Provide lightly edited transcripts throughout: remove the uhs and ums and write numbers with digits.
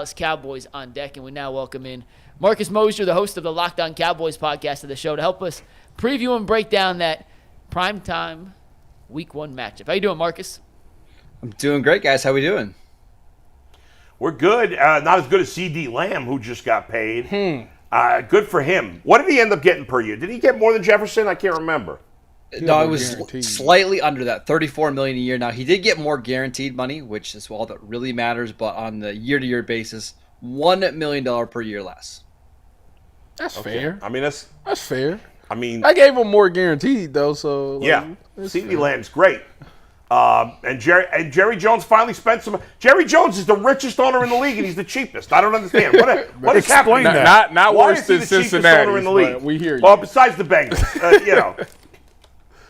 Dallas Cowboys on deck, and we now welcome in Marcus Mosher, the host of the Locked On Cowboys podcast of the show, to help us preview and break down that primetime Week 1 matchup. How you doing, Marcus? I'm doing great, guys. How we doing? We're good. Not as good as C.D. Lamb, who just got paid. Good for him. What did he end up getting per year? Did he get more than Jefferson? I can't remember. No, it was slightly under that, $34 million a year. Now, he did get more guaranteed money, which is all that really matters, but on the year-to-year basis, $1 million per year less. That's fair. I mean, that's fair. I mean, I gave him more guaranteed, though, so. Yeah, C.D. Lamb's great. And Jerry Jones finally spent some. Jerry Jones is the richest owner in the league, and he's the cheapest. I don't understand. What is happening there? Not Why worse is he than the cheapest Cincinnati, owner in the league? We hear you. Well, besides the Bengals,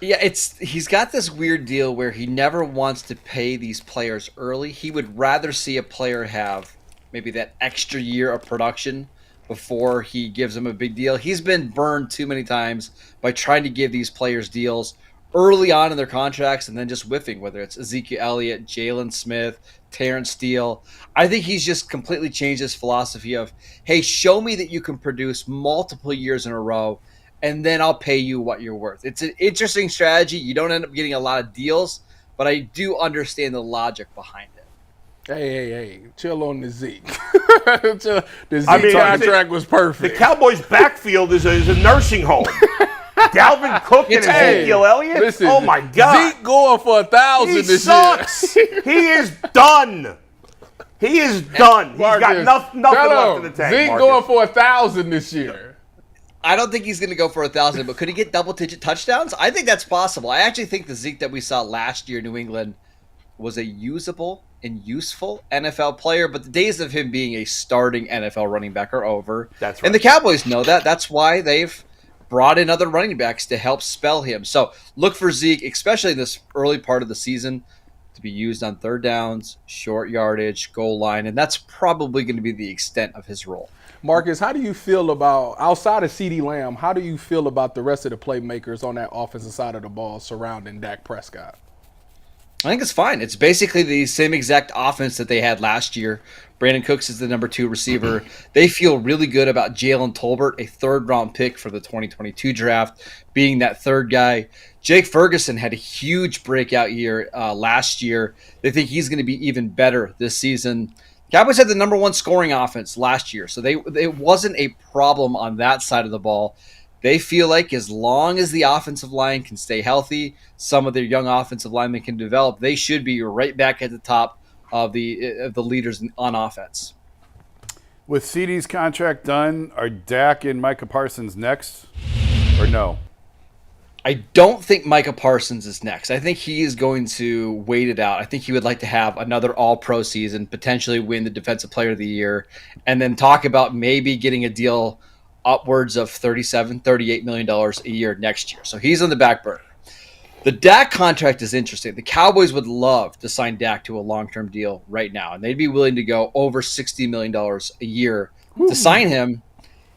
Yeah, he's got this weird deal where he never wants to pay these players early. He would rather see a player have maybe that extra year of production before he gives them a big deal. He's been burned too many times by trying to give these players deals early on in their contracts and then just whiffing, whether it's Ezekiel Elliott, Jalen Smith, Terrence Steele. I think he's just completely changed his philosophy of, hey, show me that you can produce multiple years in a row, and then I'll pay you what you're worth. It's an interesting strategy. You don't end up getting a lot of deals, but I do understand the logic behind it. Hey, chill on the Zeke. The Zeke contract was perfect. The Cowboys' backfield is a nursing home. Dalvin Cook and Ezekiel Elliott? Listen, oh, my God. Zeke going for 1,000 this year. He sucks. He is done. He is done. He's got nothing left in the tank, Zeke Marcus. going for 1,000 this year. I don't think he's going to go for 1,000, but could he get double-digit touchdowns? I think that's possible. I actually think the Zeke that we saw last year in New England was a usable and useful NFL player, but the days of him being a starting NFL running back are over. That's right. And the Cowboys know that. That's why they've brought in other running backs to help spell him. So look for Zeke, especially in this early part of the season, to be used on third downs, short yardage, goal line, and that's probably going to be the extent of his role. Marcus, how do you feel about, outside of C.D. Lamb, how do you feel about the rest of the playmakers on that offensive side of the ball surrounding Dak Prescott? I think it's fine. It's basically the same exact offense that they had last year. Brandon Cooks is the number 2 receiver. They feel really good about Jalen Tolbert, a third-round pick for the 2022 draft, being that third guy. Jake Ferguson had a huge breakout year last year. They think he's going to be even better this season. Cowboys had the number 1 scoring offense last year, so it wasn't a problem on that side of the ball. They feel like as long as the offensive line can stay healthy, some of their young offensive linemen can develop, they should be right back at the top of the leaders on offense. With CD's contract done, are Dak and Micah Parsons next, or no? I don't think Micah Parsons is next. I think he is going to wait it out. I think he would like to have another all-pro season, potentially win the Defensive Player of the Year, and then talk about maybe getting a deal upwards of $37, $38 million a year next year. So he's on the back burner. The Dak contract is interesting. The Cowboys would love to sign Dak to a long-term deal right now, and they'd be willing to go over $60 million a year to sign him.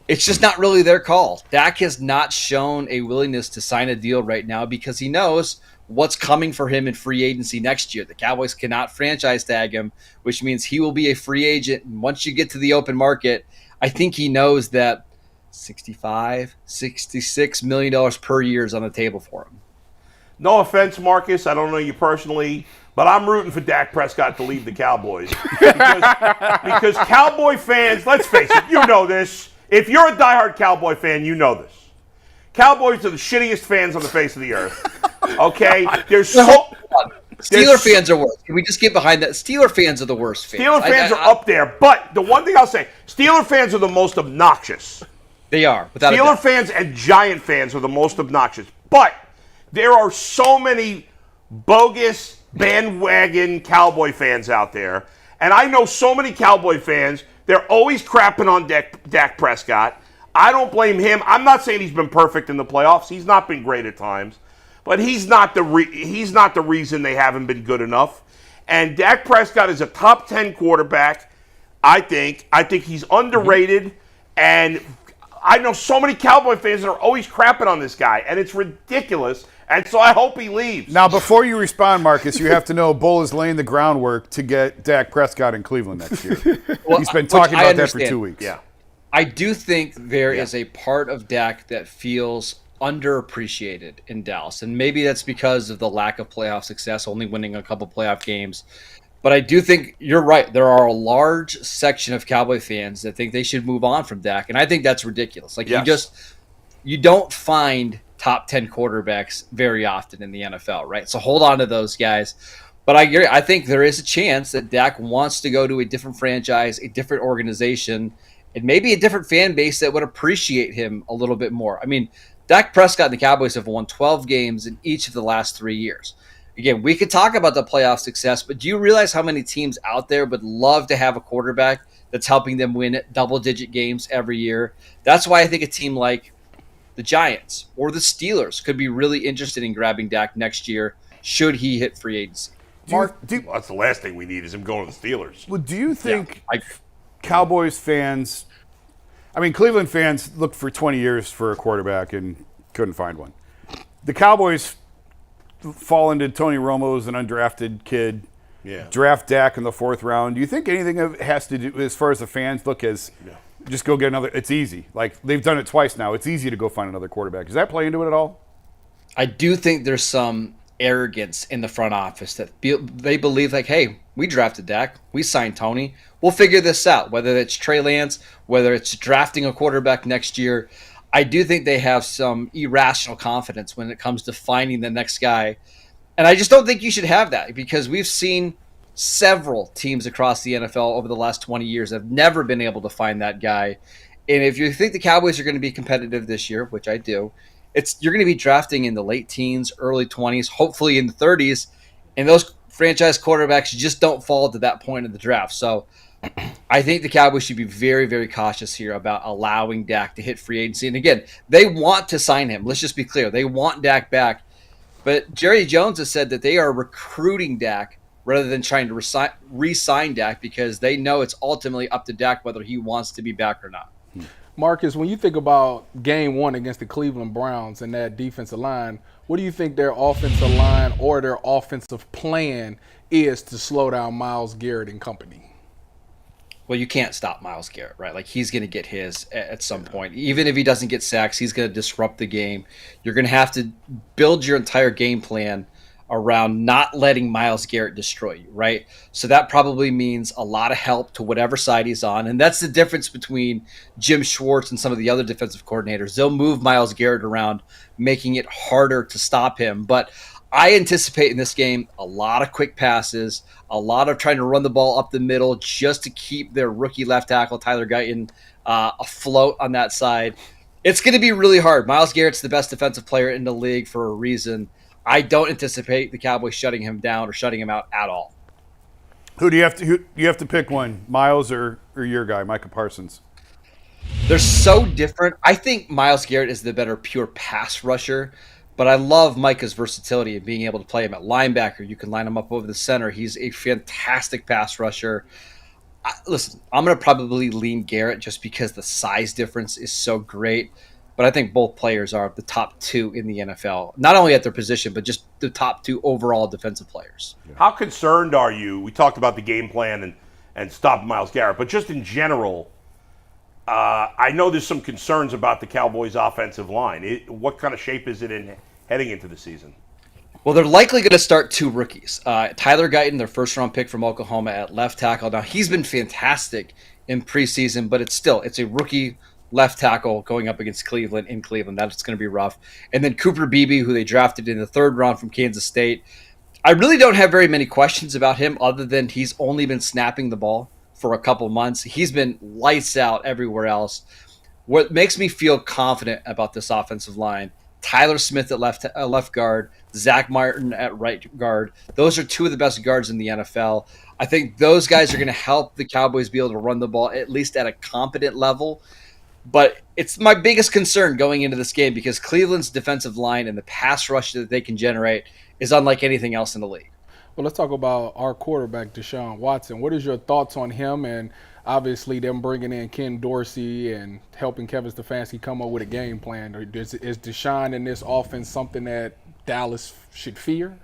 It's just not really their call. Dak has not shown a willingness to sign a deal right now because he knows what's coming for him in free agency next year. The Cowboys cannot franchise tag him, which means he will be a free agent. And once you get to the open market, I think he knows that $65, $66 million per year is on the table for him. No offense, Marcus. I don't know you personally, but I'm rooting for Dak Prescott to leave the Cowboys. because Cowboy fans, let's face it, you know this. If you're a diehard Cowboy fan, you know this. Cowboys are the shittiest fans on the face of the earth. Okay? Steeler fans are worse. Can we just get behind that? Steeler fans are the worst fans. Steeler fans are up there. But the one thing I'll say, Steeler fans are the most obnoxious. They are, without a doubt. Steeler fans and Giant fans are the most obnoxious. But there are so many bogus bandwagon Cowboy fans out there. And I know so many Cowboy fans, they're always crapping on Dak Prescott. I don't blame him. I'm not saying he's been perfect in the playoffs. He's not been great at times. But he's not the reason they haven't been good enough. And Dak Prescott is a top 10 quarterback, I think. I think he's underrated. And I know so many Cowboy fans that are always crapping on this guy, and it's ridiculous. And so I hope he leaves. Now, before you respond, Marcus, you have to know Bull is laying the groundwork to get Dak Prescott in Cleveland next year. He's been talking about that for 2 weeks. Yeah. I do think there is a part of Dak that feels underappreciated in Dallas. And maybe that's because of the lack of playoff success, only winning a couple playoff games. But I do think you're right. There are a large section of Cowboy fans that think they should move on from Dak. And I think that's ridiculous. Like, you don't find top 10 quarterbacks very often in the NFL, right? So hold on to those guys. But I think there is a chance that Dak wants to go to a different franchise, a different organization, and maybe a different fan base that would appreciate him a little bit more. I mean, Dak Prescott and the Cowboys have won 12 games in each of the last 3 years. Again, we could talk about the playoff success, but do you realize how many teams out there would love to have a quarterback that's helping them win double-digit games every year? That's why I think a team like the Giants or the Steelers could be really interested in grabbing Dak next year should he hit free agency. Well, that's the last thing we need is him going to the Steelers. Well, do you think Cowboys fans, I mean, Cleveland fans looked for 20 years for a quarterback and couldn't find one. The Cowboys fall into Tony Romo's an undrafted kid, draft Dak in the 4th round. Do you think anything of it has to do, as far as the fans look, as just go get another? It's easy. Like, they've done it twice now. It's easy to go find another quarterback. Does that play into it at all? I do think there's some arrogance in the front office that they believe, like, hey, we drafted Dak, we signed Tony, we'll figure this out, whether it's Trey Lance, whether it's drafting a quarterback next year. I do think they have some irrational confidence when it comes to finding the next guy. And I just don't think you should have that, because we've seen several teams across the NFL over the last 20 years have never been able to find that guy. And if you think the Cowboys are going to be competitive this year, which I do, you're going to be drafting in the late teens, early 20s, hopefully in the 30s, and those franchise quarterbacks just don't fall to that point in the draft. So I think the Cowboys should be very, very cautious here about allowing Dak to hit free agency. And again, they want to sign him. Let's just be clear. They want Dak back. But Jerry Jones has said that they are recruiting Dak rather than trying to re-sign Dak, because they know it's ultimately up to Dak whether he wants to be back or not. Marcus, when you think about game 1 against the Cleveland Browns and that defensive line, what do you think their offensive line or their offensive plan is to slow down Myles Garrett and company? Well, you can't stop Myles Garrett, right? Like, he's going to get his at some point. Even if he doesn't get sacks, he's going to disrupt the game. You're going to have to build your entire game plan around not letting Myles Garrett destroy you, right? So that probably means a lot of help to whatever side he's on. And that's the difference between Jim Schwartz and some of the other defensive coordinators. They'll move Myles Garrett around, making it harder to stop him. But I anticipate in this game a lot of quick passes, a lot of trying to run the ball up the middle just to keep their rookie left tackle, Tyler Guyton, afloat on that side. It's going to be really hard. Myles Garrett's the best defensive player in the league for a reason. I don't anticipate the Cowboys shutting him down or shutting him out at all. Who do you have to pick one, Myles or your guy, Micah Parsons? They're so different. I think Myles Garrett is the better pure pass rusher, but I love Micah's versatility and being able to play him at linebacker. You can line him up over the center. He's a fantastic pass rusher. Listen, I'm going to probably lean Garrett just because the size difference is so great. But I think both players are the top 2 in the NFL, not only at their position, but just the top 2 overall defensive players. How concerned are you? We talked about the game plan and stop Myles Garrett, but just in general, I know there's some concerns about the Cowboys' offensive line. What kind of shape is it in heading into the season? Well, they're likely going to start 2 rookies. Tyler Guyton, their first-round pick from Oklahoma at left tackle. Now, he's been fantastic in preseason, but it's a rookie left tackle going up against Cleveland in Cleveland. That's going to be rough. And then Cooper Beebe, who they drafted in the 3rd round from Kansas State. I really don't have very many questions about him other than he's only been snapping the ball for a couple months. He's been lights out everywhere else. What makes me feel confident about this offensive line, Tyler Smith at left guard, Zach Martin at right guard. Those are 2 of the best guards in the NFL. I think those guys are going to help the Cowboys be able to run the ball at least at a competent level. But it's my biggest concern going into this game because Cleveland's defensive line and the pass rush that they can generate is unlike anything else in the league. Well, let's talk about our quarterback, Deshaun Watson. What is your thoughts on him? And obviously them bringing in Ken Dorsey and helping Kevin Stefanski come up with a game plan. Or is Deshaun in this offense something that Dallas should fear?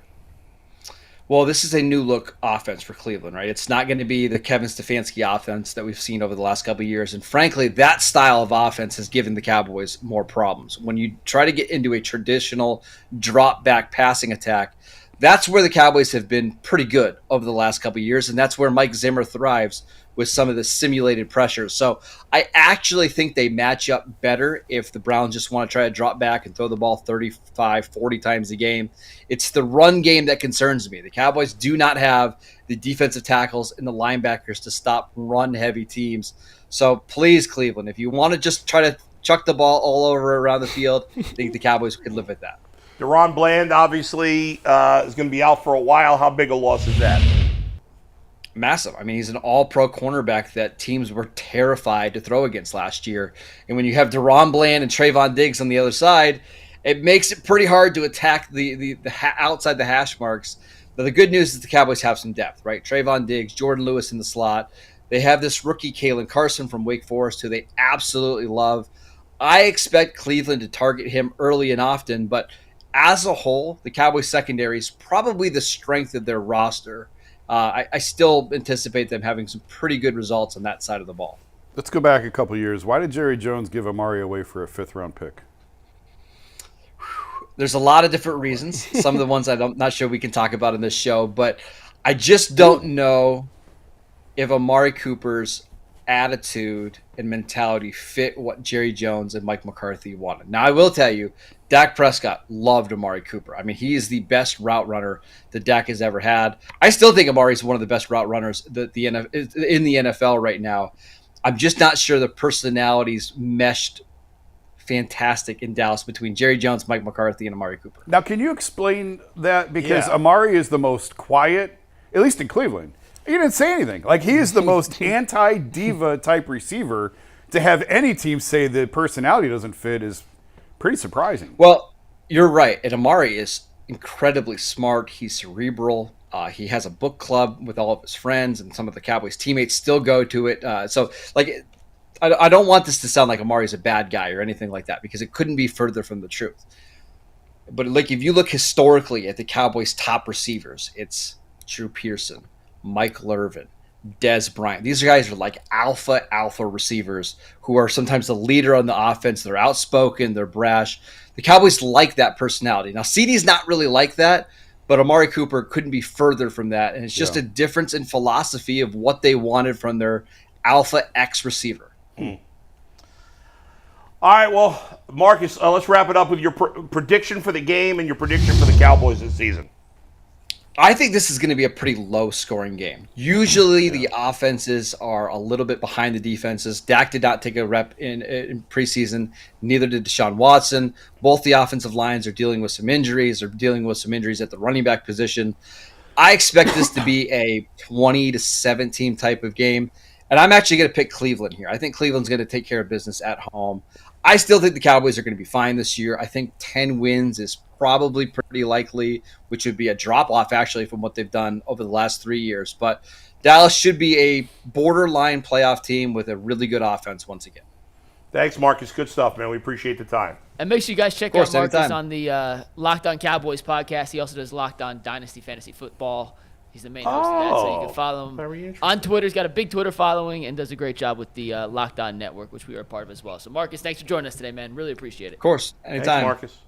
Well, this is a new look offense for Cleveland, right? It's not going to be the Kevin Stefanski offense that we've seen over the last couple of years. And frankly, that style of offense has given the Cowboys more problems. When you try to get into a traditional drop back passing attack, that's where the Cowboys have been pretty good over the last couple of years. And that's where Mike Zimmer thrives with some of the simulated pressures. So I actually think they match up better if the Browns just want to try to drop back and throw the ball 35, 40 times a game. It's the run game that concerns me. The Cowboys do not have the defensive tackles and the linebackers to stop run-heavy teams. So please, Cleveland, if you want to just try to chuck the ball all over around the field, I think the Cowboys could live with that. Deron Bland obviously is going to be out for a while. How big a loss is that? Massive. I mean, he's an all-pro cornerback that teams were terrified to throw against last year. And when you have Deron Bland and Trayvon Diggs on the other side, it makes it pretty hard to attack the outside the hash marks. But the good news is the Cowboys have some depth, right? Trayvon Diggs, Jordan Lewis in the slot. They have this rookie, Kalen Carson from Wake Forest, who they absolutely love. I expect Cleveland to target him early and often, but as a whole, the Cowboys secondary is probably the strength of their roster. I still anticipate them having some pretty good results on that side of the ball. Let's go back a couple years. Why did Jerry Jones give Amari away for a 5th-round pick? There's a lot of different reasons. Some of the ones I'm not sure we can talk about in this show, but I just don't know if Amari Cooper's attitude and mentality fit what Jerry Jones and Mike McCarthy wanted. Now, I will tell you, Dak Prescott loved Amari Cooper. I mean, he is the best route runner that Dak has ever had. I still think Amari is one of the best route runners in the NFL right now. I'm just not sure the personalities meshed fantastic in Dallas between Jerry Jones, Mike McCarthy, and Amari Cooper. Now, can you explain that? Because Amari is the most quiet, at least in Cleveland. He didn't say anything. Like, he is the most anti-diva type receiver. To have any team say the personality doesn't fit is pretty surprising. Well, you're right. And Amari is incredibly smart. He's cerebral. He has a book club with all of his friends, and some of the Cowboys teammates still go to it. I don't want this to sound like Amari's a bad guy or anything like that, because it couldn't be further from the truth. But like, if you look historically at the Cowboys' top receivers, it's Drew Pearson, Mike Irvin, Dez Bryant. These guys are like alpha receivers who are sometimes the leader on the offense. They're outspoken, they're brash. The Cowboys like that personality. Now, CeeDee's not really like that, but Amari Cooper couldn't be further from that. And it's just a difference in philosophy of what they wanted from their alpha X receiver. All right, well, Marcus, let's wrap it up with your prediction for the game and your prediction for the Cowboys this season. I think this is going to be a pretty low-scoring game. Usually the offenses are a little bit behind the defenses. Dak did not take a rep in preseason. Neither did Deshaun Watson. Both the offensive lines are dealing with some injuries. They're dealing with some injuries at the running back position. I expect this to be a 20-17 type of game. And I'm actually going to pick Cleveland here. I think Cleveland's going to take care of business at home. I still think the Cowboys are going to be fine this year. I think 10 wins is probably pretty likely, which would be a drop-off actually from what they've done over the last 3 years. But Dallas should be a borderline playoff team with a really good offense once again. Thanks, Marcus. Good stuff, man. We appreciate the time. And make sure you guys check out Marcus anytime. on the Locked On Cowboys podcast. He also does Locked On Dynasty Fantasy Football. He's the main host of that, so you can follow him very interesting. on Twitter. He's got a big Twitter following and does a great job with the Locked On Network, which we are a part of as well. So, Marcus, thanks for joining us today, man. Really appreciate it. Of course, anytime. Thanks, Marcus.